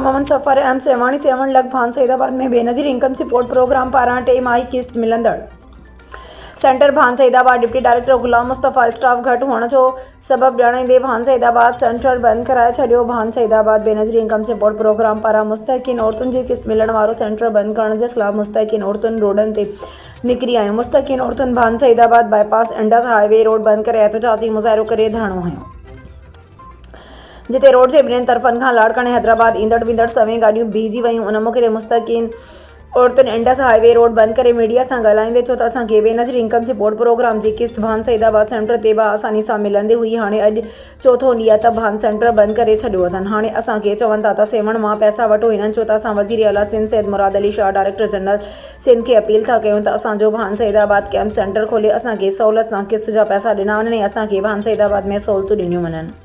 मोहम्मद सफ़र एम 77 लख भान सईदाबाद में बेनज़ीर इनकम सपोर्ट प्रोग्राम पारां 3 माही किस्त मिलंदड़। सेंटर भान सईदाबाद डिप्टी डायरेक्टर गुलाम मुस्तफ़ा स्टाफ घटि हुअण जो सबब ॼाणाईंदे भान सईदाबाद सेंटर बंदि कराए छॾियो। Bhan Saeedabad Benazir income support programme पारां मुस्तहिक़ीन औरतुनि जी किस्त मिलण वारो सेंटर बंदि करण जे ख़िलाफ़ मुस्तहिक़ीन औरतुनि रोडनि ते निकिरी आहियूं। मुस्तहिक़ीन औरतुनि Bhan Saeedabad bypass Indus highway road बंदि करे एहतजाजी मुज़ाहिरो करे धरणो हंयो, जिते रोड जे ॿिन्हिनि तरफ़नि खां लाड़काने हैदराबाद ईंदड़ वेंदड़ सवें गाॾियूं बीहजी वयूं। उन मौक़े ते मुस्तहिक़ीन औरतुनि इंडस हाईवे रोड बंदि करे मीडिया सां ॻाल्हाईंदे चयो त असांखे बेनज़ीर इनकम सपोर्ट प्रोग्राम जी किस्त भान सईदाबाद सेंटर ते आसानी सां मिलंदी हुई। हाणे अॼु चौथो ॾींहुं आहे त भान सेंटर बंदि करे छॾियो अथनि। हाणे असांखे चवनि था त सेवण मां पैसा वठो। हिननि चयो त असां वज़ीर आला सिंध सैयद मुराद अली शाह डायरेक्टर जनरल सिंध खे अपील था कयूं त असांजो भान सईदाबाद कैंप सेंटर खोले असांखे सहूलियत सां किस्त जा पैसा ॾिना वञनि ऐं असांखे भान सईदाबाद में सहूलियतूं ॾिनियूं वञनि।